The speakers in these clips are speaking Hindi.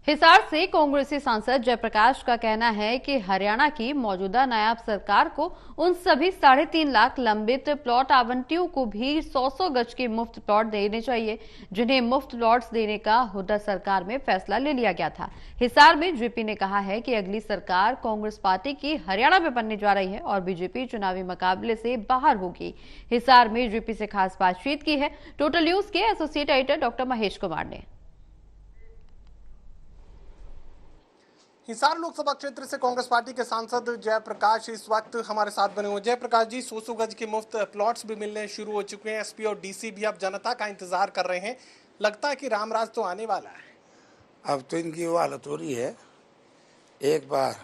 हिसार से कांग्रेसी सांसद जयप्रकाश का कहना है कि हरियाणा की मौजूदा नायाब सरकार को उन सभी 3.5 लाख लंबित प्लॉट आवंटियों को भी 100 गज के मुफ्त प्लॉट देने चाहिए, जिन्हें मुफ्त प्लॉट्स देने का हुड्डा सरकार में फैसला ले लिया गया था। हिसार में जेपी ने कहा है कि अगली सरकार कांग्रेस पार्टी की हरियाणा में बनने जा रही है और बीजेपी चुनावी मुकाबले से बाहर होगी। हिसार में जेपी से खास बातचीत की है टोटल न्यूज के associate editor doctor Mahesh Kumar ने। हिसार लोकसभा क्षेत्र से कांग्रेस पार्टी के सांसद जयप्रकाश इस वक्त हमारे साथ बने हुए। जयप्रकाश जी, 100 गज के मुफ्त प्लॉट्स भी मिलने शुरू हो चुके हैं। एसपी और डीसी भी अब जनता का इंतजार कर रहे हैं। लगता है कि रामराज तो आने वाला है। अब तो इनकी वो हालत हो रही है। एक बार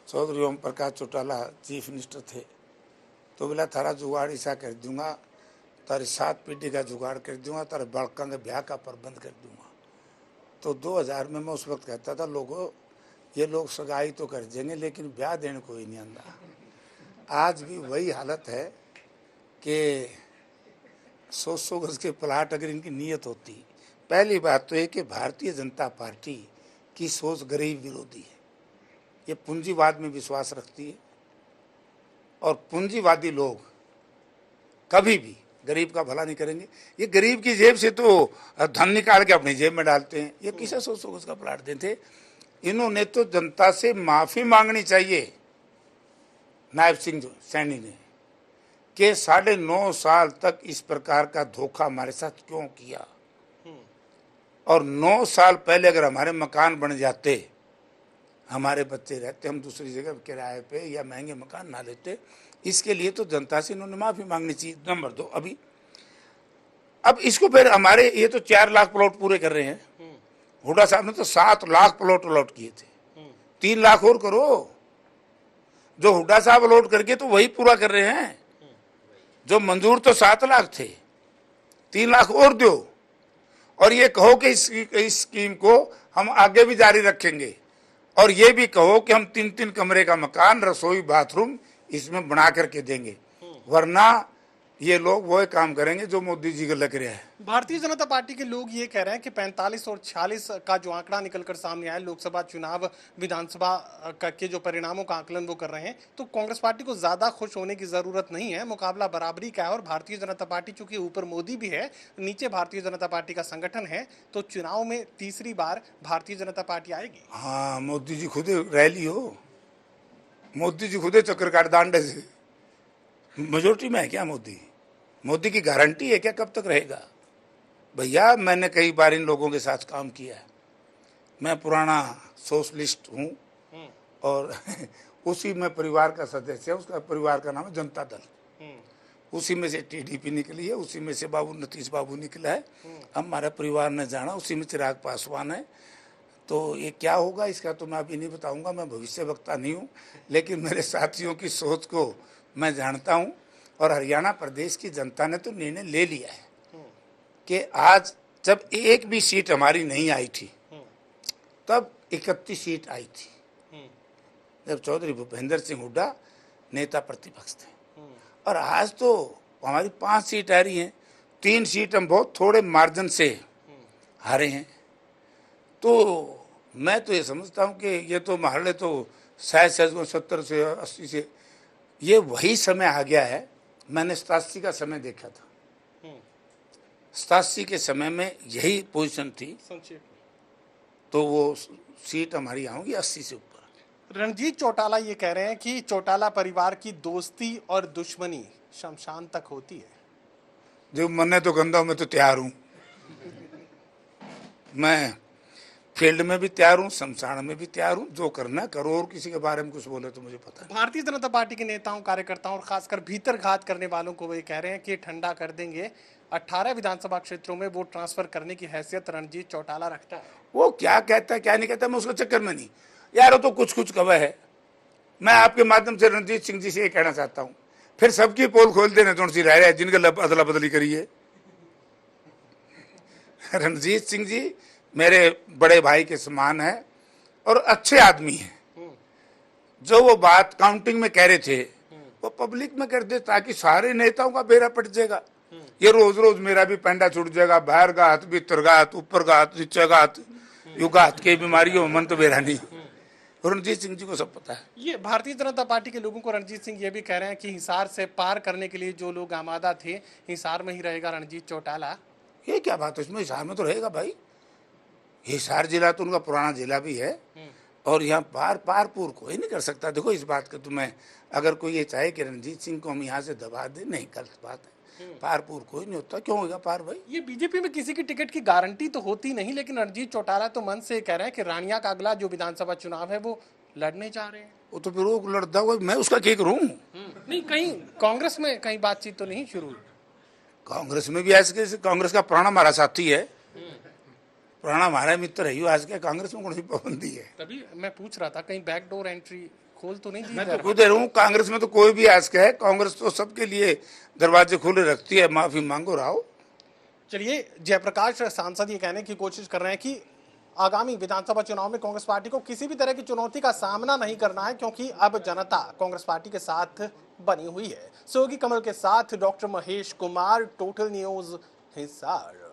चौधरी ओम प्रकाश चौटाला चीफ मिनिस्टर थे तो बोला थारा जुगाड़ ऐसा कर दूंगा, तारी 7 पीढ़ी का जुगाड़ कर दूंगा, तारे बड़का के ब्याह का प्रबंध कर दूंगा। तो 2000 में मैं उस वक्त कहता था लोगों ये लोग सगाई तो कर देंगे लेकिन ब्याह देने कोई नहीं आंदा। आज भी वही हालत है कि 100 गज के प्लाट अगर इनकी नीयत होती। पहली बात तो है कि भारतीय जनता पार्टी की सोच गरीब विरोधी है। ये पूंजीवाद में विश्वास रखती है और पूंजीवादी लोग कभी भी गरीब का भला नहीं करेंगे। ये गरीब की जेब से तो धन निकाल के अपनी जेब में डालते हैं। ये किसे 100 गज का प्लाट देते? इन्होंने तो जनता से माफी मांगनी चाहिए नायब सिंह सैनी ने कि 9.5 साल तक इस प्रकार का धोखा हमारे साथ क्यों किया। और 9 साल पहले अगर हमारे मकान बन जाते, हमारे बच्चे रहते, हम दूसरी जगह किराए पे या महंगे मकान ना लेते। इसके लिए तो जनता से इन्होंने माफी मांगनी चाहिए। नंबर 2, अब इसको फिर हमारे ये तो 4 लाख प्लॉट पूरे कर रहे हैं। हुड्डा साहब ने तो 7 लाख प्लॉट अलॉट किए थे। 3 लाख और करो। जो हुड्डा साहब अलॉट करके तो वही पूरा कर रहे हैं। जो मंजूर तो 7 लाख थे, 3 लाख और दो और ये कहो कि इस स्कीम को हम आगे भी जारी रखेंगे और ये भी कहो कि हम 3-3 कमरे का मकान, रसोई, बाथरूम इसमें बना करके देंगे। वरना ये लोग वो काम करेंगे जो मोदी जी का लग रहा है। भारतीय जनता पार्टी के लोग ये कह रहे हैं कि 45 और 46 का जो आंकड़ा निकलकर सामने आया लोकसभा चुनाव, विधानसभा के जो परिणामों का आकलन वो कर रहे हैं, तो कांग्रेस पार्टी को ज्यादा खुश होने की जरूरत नहीं है। मुकाबला बराबरी का है और भारतीय जनता पार्टी चूंकि ऊपर मोदी भी है, नीचे भारतीय जनता पार्टी का संगठन है, तो चुनाव में तीसरी बार भारतीय जनता पार्टी आएगी। हाँ, मोदी जी खुद रैली हो, मोदी जी खुद चक्कर काट दांडे से मेजोरिटी में है क्या? मोदी की गारंटी है क्या? कब तक रहेगा भैया? मैंने कई बार इन लोगों के साथ काम किया है। मैं पुराना सोशलिस्ट हूँ और उसी में परिवार का सदस्य है। उसका परिवार का नाम है जनता दल। उसी में से टीडीपी निकली है, उसी में से नीतीश बाबू निकला है। हमारा परिवार ने जाना, उसी में चिराग पासवान है। तो ये क्या होगा इसका तो मैं अभी नहीं बताऊंगा, मैं भविष्य वक्ता नहीं हूँ, लेकिन मेरे साथियों की सोच को मैं जानता हूँ। और हरियाणा प्रदेश की जनता ने तो निर्णय ले लिया है कि आज जब एक भी सीट हमारी नहीं आई थी तब 31 सीट आई थी जब चौधरी भूपेंद्र सिंह हुड्डा नेता प्रतिपक्ष थे। और आज तो हमारी 5 सीट आ रही हैं। 3 सीट हम बहुत थोड़े मार्जिन से हारे हैं। तो मैं तो ये समझता हूँ कि ये तो महल तो शायद 70 से 80 से ये वही समय आ गया है। मैंने 87 का समय देखा था। 87 के समय में यही पोजीशन थी, तो वो सीट हमारी आऊंगी 80 से ऊपर। रणजीत चौटाला ये कह रहे हैं कि चौटाला परिवार की दोस्ती और दुश्मनी शमशान तक होती है। जो मरने तो गंदा मैं तो तैयार हूँ। मैं फील्ड में भी तैयार हूँ, शमशान में भी तैयार हूँ। जो करना करो और किसी के बारे में कुछ बोले तो मुझे पता है। भारतीय जनता पार्टी के नेताओं, कार्यकर्ताओं और खासकर भीतर घात करने वालों को वे कह रहे हैं कि ठंडा कर देंगे। 18 विधानसभा क्षेत्रों में वोट ट्रांसफर करने की हैसियत रणजीत चौटाला रखता है। वो क्या कहता है क्या नहीं कहता, मैं उसके चक्कर में नहीं यार। वो तो कुछ कवा है। मैं आपके माध्यम से रणजीत सिंह जी से ये कहना चाहता हूँ, फिर सबकी पोल खोल देने थोड़ी सी रह रहे हैं जिनके अदला बदली करिए। रणजीत सिंह जी मेरे बड़े भाई के समान है और अच्छे आदमी हैं। जो वो बात काउंटिंग में कह रहे थे वो पब्लिक में कर दे ताकि सारे नेताओं का बेड़ा पट जाएगा। ये रोज रोज मेरा भी पेंडा छूट जाएगा, बाहर घात, भीतर घात, ऊपर घात, नीचे घात, युगात के बीमारी हो मन तो बेरा नहीं। रणजीत सिंह जी को सब पता है। ये भारतीय जनता पार्टी के लोगों को रणजीत सिंह ये भी कह रहे हैं कि हिसार से पार करने के लिए जो लोग आमादा थे, हिसार में ही रहेगा रणजीत चौटाला। ये क्या बात है, इसमें हिसार में तो रहेगा भाई। हिसार जिला तो उनका पुराना जिला भी है और यहाँ पारपुर कोई नहीं कर सकता। देखो इस बात का तुम्हें अगर कोई ये चाहे कि रणजीत सिंह को हम यहाँ से दबा दे, नहीं गलत बात है। पारपुर कोई नहीं होता, क्यों होगा पार भाई। ये बीजेपी में किसी की टिकट की गारंटी तो होती नहीं, लेकिन रणजीत चौटाला तो मन से कह रहे हैं कि रानिया का अगला जो विधानसभा चुनाव है वो लड़ने जा रहे हैं। वो तो फिर वो लड़ता हुआ, मैं उसका क्या करूँ। नहीं, कहीं कांग्रेस में कहीं बातचीत तो नहीं शुरू हुई? कांग्रेस में भी ऐसे, कांग्रेस का पुराना हमारा साथी है, पुराना हमारा मित्र है। आज क्या कांग्रेस में कौन सी पाबंदी है। तभी मैं पूछ रहा था कहीं बैकडोर एंट्री खोल तो नहीं दी। मैं तो खुद दे रहा हूँ, कांग्रेस में तो कोई भी आज का है, कांग्रेस तो सबके लिए दरवाजे खुले रखती है। माफी मांगो राव। चलिए, जयप्रकाश सांसद ये कहने की कोशिश कर रहे हैं कि आगामी विधानसभा चुनाव में कांग्रेस पार्टी को किसी भी तरह की चुनौती का सामना नहीं करना है, क्योंकि अब जनता कांग्रेस पार्टी के साथ बनी हुई है। सहयोगी कमल के साथ doctor Mahesh Kumar, total news Hisar.